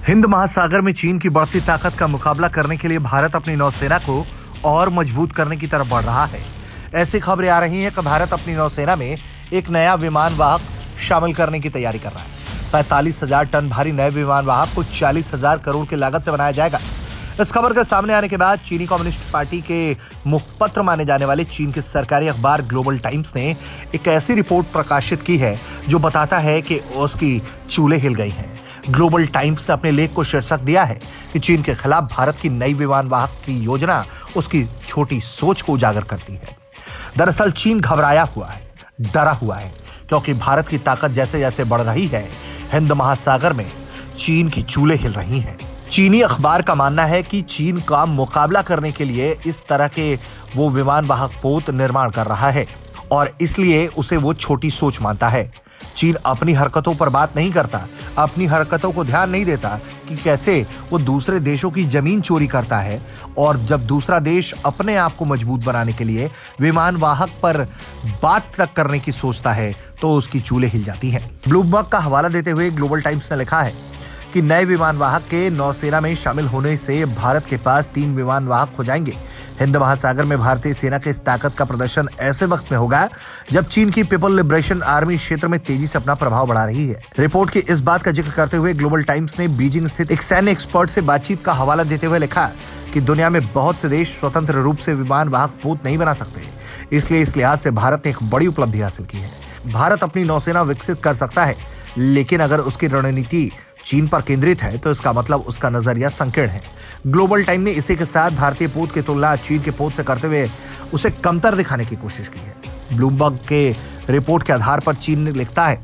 हिंद महासागर में चीन की बढ़ती ताकत का मुकाबला करने के लिए भारत अपनी नौसेना को और मजबूत करने की तरफ बढ़ रहा है। ऐसी खबरें आ रही हैं कि भारत अपनी नौसेना में एक नया विमान वाहक शामिल करने की तैयारी कर रहा है। 45,000 टन भारी नए विमान वाहक को 40,000 करोड़ की लागत से बनाया जाएगा। इस खबर के सामने आने के बाद चीनी कम्युनिस्ट पार्टी के मुखपत्र माने जाने वाले चीन के सरकारी अखबार ग्लोबल टाइम्स ने एक ऐसी रिपोर्ट प्रकाशित की है जो बताता है कि उसकी चूल्हे हिल गई हैं। ग्लोबल टाइम्स ने अपने लेख को शीर्षक दिया है कि चीन के खिलाफ भारत की नई विमान वाहक की योजना उसकी छोटी सोच को उजागर करती है। दरअसल चीन घबराया हुआ है, डरा हुआ है, क्योंकि भारत की ताकत जैसे जैसे बढ़ रही है, हिंद महासागर में चीन की चूल्हे हिल रही हैं। चीनी अखबार का मानना है कि चीन का मुकाबला करने के लिए इस तरह के वो विमान वाहक पोत निर्माण कर रहा है और इसलिए उसे वो छोटी सोच मानता है। चीन अपनी हरकतों पर बात नहीं करता, अपनी हरकतों को ध्यान नहीं देता कि कैसे वो दूसरे देशों की जमीन चोरी करता है, और जब दूसरा देश अपने आप को मजबूत बनाने के लिए विमान वाहक पर बात तक करने की सोचता है तो उसकी चूल्हे हिल जाती हैं। ब्लूमबर्ग का हवाला देते हुए ग्लोबल टाइम्स ने लिखा है कि नए विमान वाहक के नौसेना में शामिल होने से भारत के पास 3 विमान वाहक हो जाएंगे। हिंद महासागर में भारतीय सेना के इस ताकत का प्रदर्शन ऐसे वक्त में होगा जब चीन की पीपल लिबरेशन आर्मी क्षेत्र में तेजी से अपना प्रभाव बढ़ा रही है। रिपोर्ट की इस बात का जिक्र करते हुए ग्लोबल टाइम्स ने बीजिंग स्थित एक सैन्य एक्सपर्ट से बातचीत का हवाला देते हुए लिखा कि दुनिया में बहुत से देश स्वतंत्र रूप से विमान वाहक पोत नहीं बना सकते, इसलिए इस लिहाज से भारत ने एक बड़ी उपलब्धि हासिल की है। भारत अपनी नौसेना विकसित कर सकता है, लेकिन अगर उसकी रणनीति चीन पर केंद्रित है तो इसका मतलब उसका नजरिया संकीर्ण है। ग्लोबल टाइम ने इसी के साथ भारतीय पोत की तुलना चीन के पोत से करते हुए उसे कमतर दिखाने की कोशिश की है। ब्लूमबर्ग के रिपोर्ट के आधार पर चीन ने लिखता है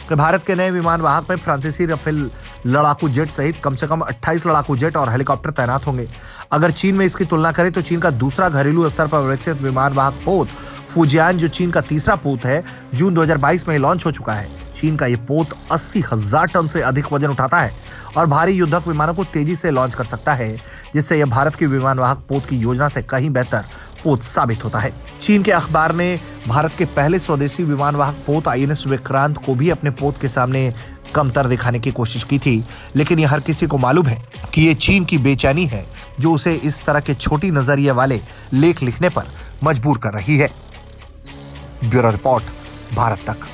कि भारत के नए विमान वाहक में फ्रांसीसी राफेल लड़ाकू जेट सहित कम से कम 28 लड़ाकू जेट और हेलीकॉप्टर तैनात होंगे। अगर चीन में इसकी तुलना करें तो चीन का दूसरा घरेलू स्तर पर विकसित विमान वाहक पोत फुजियान, जो चीन का तीसरा पोत है, जून 2022 में लॉन्च हो चुका है। चीन का ये पोत 80,000 टन से अधिक वजन उठाता है और भारी युद्धक विमानों को तेजी से लॉन्च कर सकता है, जिससे यह भारत की विमान वाहक पोत की योजना से कहीं बेहतर पोत साबित होता है। चीन के अखबार ने भारत के पहले स्वदेशी विमान वाहक पोत INS विक्रांत को भी अपने पोत के सामने कमतर दिखाने की कोशिश की थी, लेकिन यह हर किसी को मालूम है कि ये चीन की बेचैनी है जो उसे इस तरह के छोटी नजरिए वाले लेख लिखने पर मजबूर कर रही है। ब्यूरो रिपोर्ट, भारत तक।